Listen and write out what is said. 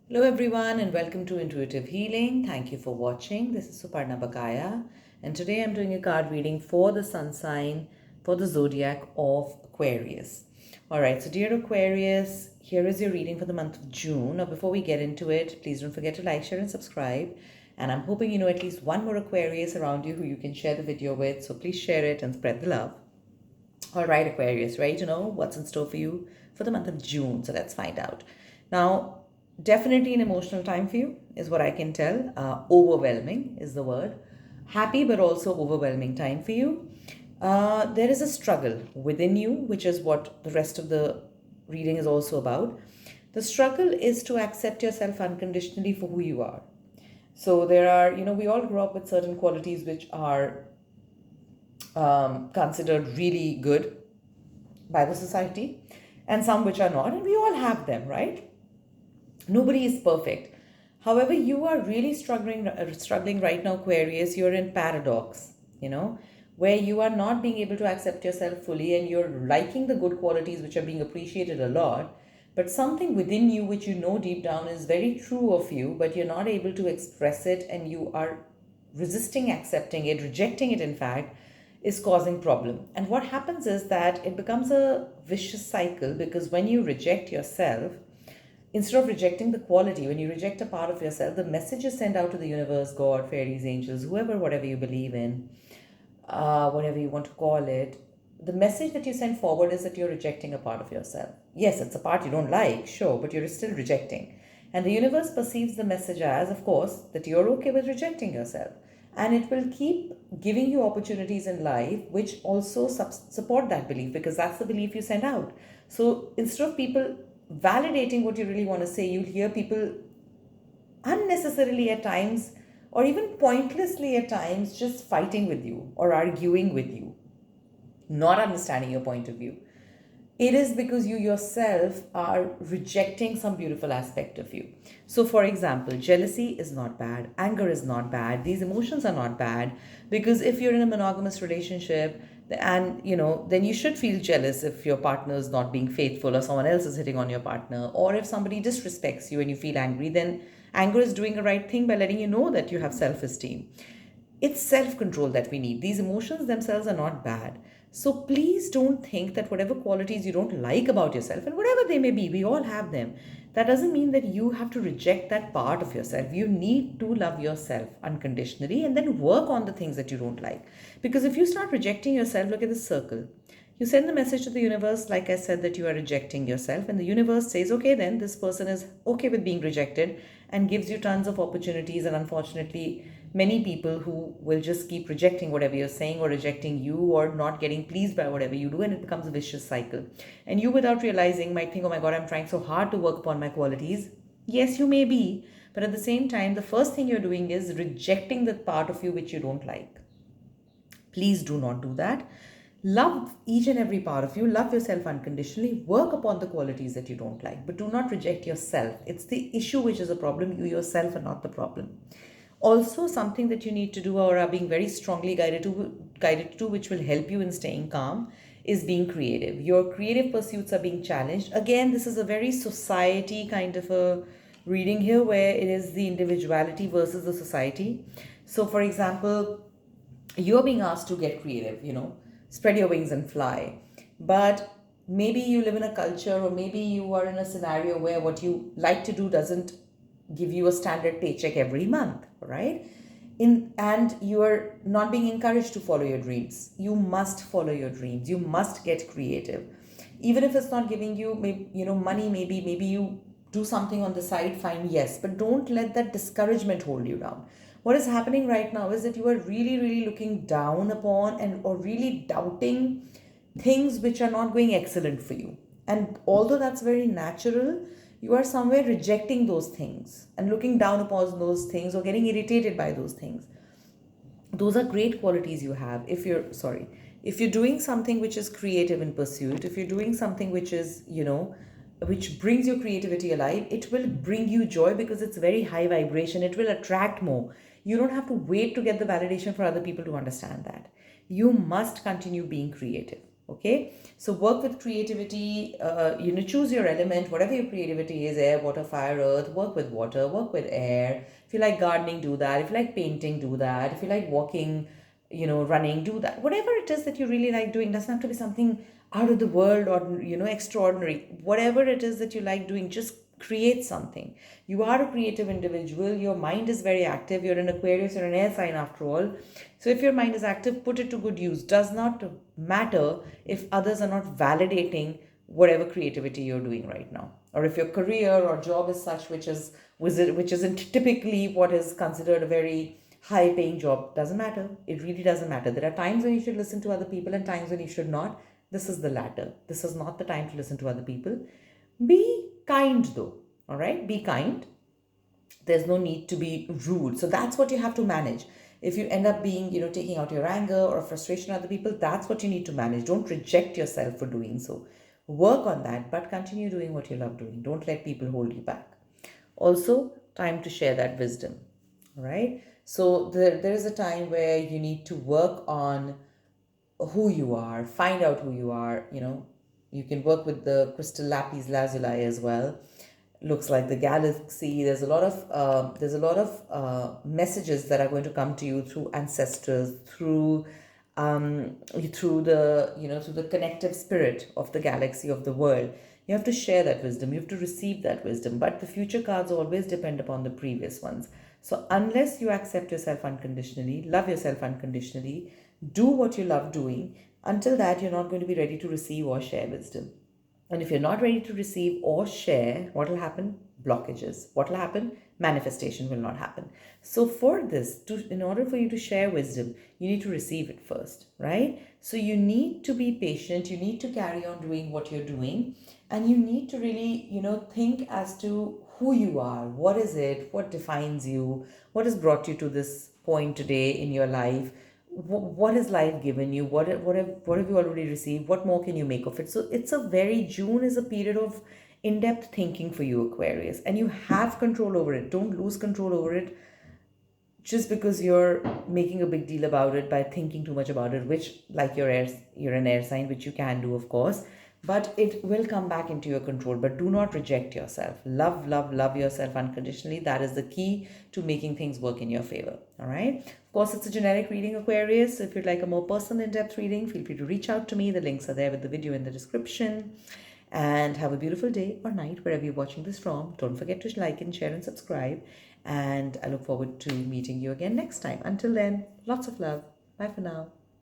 Hello everyone and welcome to Intuitive Healing. Thank you for watching. This is Suparna.bakaya and today I'm doing a card reading for the sun sign for the zodiac of Aquarius. Alright, so dear Aquarius, here is your reading for the month of June. Now before we get into it, please don't forget to like, share and subscribe. And I'm hoping you know at least one more Aquarius around you who you can share the video with. So please share it and spread the love. Alright Aquarius, ready to know what's in store for you for the month of June? So let's find out. Now, definitely an emotional time for you is what I can tell. Overwhelming is the word. Happy but also overwhelming time for you. There is a struggle within you, which is what the rest of the reading is also about. The struggle is to accept yourself unconditionally for who you are. So there are, we all grow up with certain qualities which are considered really good by the society and some which are not, and we all have them, right? Nobody is perfect. However, you are really struggling right now, Aquarius. You're in paradox, where you are not being able to accept yourself fully and you're liking the good qualities which are being appreciated a lot, but something within you which you know deep down is very true of you, but you're not able to express it and you are resisting accepting it, rejecting it, in fact, is causing problem. And what happens is that it becomes a vicious cycle because when you reject yourself, instead of rejecting the quality, when you reject a part of yourself, the message is sent out to the universe, God, fairies, angels, whoever, whatever you believe in, whatever you want to call it. The message that you send forward is that you're rejecting a part of yourself. Yes, it's a part you don't like, sure, but you're still rejecting. And the universe perceives the message as, of course, that you're okay with rejecting yourself. And it will keep giving you opportunities in life which also support that belief, because that's the belief you send out. So instead of people validating what you really want to say, you'll hear people unnecessarily at times, or even pointlessly at times, just fighting with you or arguing with you, not understanding your point of view. It is because you yourself are rejecting some beautiful aspect of you. So, for example, jealousy is not bad, anger is not bad, these emotions are not bad, because if you're in a monogamous relationship, and then you should feel jealous if your partner is not being faithful or someone else is hitting on your partner, or if somebody disrespects you and you feel angry, then anger is doing the right thing by letting you know that you have self-esteem. It's self-control that we need. These emotions themselves are not bad. So please don't think that whatever qualities you don't like about yourself, and whatever they may be, we all have them, that doesn't mean that you have to reject that part of yourself. You need to love yourself unconditionally and then work on the things that you don't like. Because if you start rejecting yourself, look at this circle. You send the message to the universe, like I said, that you are rejecting yourself, and the universe says, okay, then this person is okay with being rejected and gives you tons of opportunities. And unfortunately, many people who will just keep rejecting whatever you're saying, or rejecting you, or not getting pleased by whatever you do, and it becomes a vicious cycle. And you, without realizing, might think, oh my God, I'm trying so hard to work upon my qualities. Yes, you may be, but at the same time, the first thing you're doing is rejecting the part of you which you don't like. Please do not do that. Love each and every part of you. Love yourself unconditionally. Work upon the qualities that you don't like, but do not reject yourself. It's the issue which is a problem. You yourself are not the problem. Also, something that you need to do, or are being very strongly guided to, which will help you in staying calm, is being creative. Your creative pursuits are being challenged. Again, this is a very society kind of a reading here, where it is the individuality versus the society. So, for example, you're being asked to get creative, spread your wings and fly. But maybe you live in a culture, or maybe you are in a scenario where what you like to do doesn't give you a standard paycheck every month, right? And you are not being encouraged to follow your dreams. You must follow your dreams. You must get creative. Even if it's not giving you money, maybe you do something on the side, fine, yes, but don't let that discouragement hold you down. What is happening right now is that you are really, really looking down upon, and or really doubting things which are not going excellent for you. And although that's very natural, you are somewhere rejecting those things and looking down upon those things, or getting irritated by those things. Those are great qualities you have. If you're doing something which is creative in pursuit, if you're doing something which is, which brings your creativity alive, it will bring you joy because it's very high vibration. It will attract more. You don't have to wait to get the validation for other people to understand that. You must continue being creative. Okay, so work with creativity. Choose your element, whatever your creativity is: air, water, fire, earth. Work with water, work with air. If you like gardening, do that. If you like painting, do that. If you like walking, running, do that. Whatever it is that you really like doing, doesn't have to be something out of the world or extraordinary. Whatever it is that you like doing, just create something. You are a creative individual. Your mind is very active. You're an Aquarius, you're an air sign after all. So if your mind is active, put it to good use. Does not matter if others are not validating whatever creativity you're doing right now, or if your career or job is such which isn't typically what is considered a very high paying job. Doesn't matter. It really doesn't matter. There are times when you should listen to other people and times when you should not. This is the latter. This is not the time to listen to other people. Be kind though. All right, be kind. There's no need to be rude. So that's what you have to manage. If you end up being, taking out your anger or frustration on other people, that's what you need to manage. Don't reject yourself for doing so. Work on that, but continue doing what you love doing. Don't let people hold you back. Also, time to share that wisdom. All right. So there is a time where you need to work on who you are, find out who you are. You can work with the crystal lapis lazuli as well. Looks like the galaxy. There's a lot of messages that are going to come to you through ancestors, through the connective spirit of the galaxy, of the world. You have to share that wisdom. You have to receive that wisdom. But the future cards always depend upon the previous ones. So unless you accept yourself unconditionally, love yourself unconditionally, do what you love doing, until that you're not going to be ready to receive or share wisdom. And if you're not ready to receive or share, what will happen? Blockages. What will happen? Manifestation will not happen. So for this, in order for you to share wisdom, you need to receive it first, right? So you need to be patient. You need to carry on doing what you're doing. And you need to really, think as to who you are. What is it? What defines you? What has brought you to this point today in your life? What has life given you? What have you already received? What more can you make of it? So June is a period of in-depth thinking for you, Aquarius, and you have control over it. Don't lose control over it just because you're making a big deal about it by thinking too much about it, which, like you're an air sign, which you can do, of course, but it will come back into your control. But do not reject yourself. Love yourself unconditionally. That is the key to making things work in your favor. All right. Of course, it's a generic reading, Aquarius. If you'd like a more personal, in-depth reading, feel free to reach out to me. The links are there with the video in the description. And have a beautiful day or night wherever you're watching this from. Don't forget to like and share and subscribe. And I look forward to meeting you again next time. Until then, lots of love. Bye for now.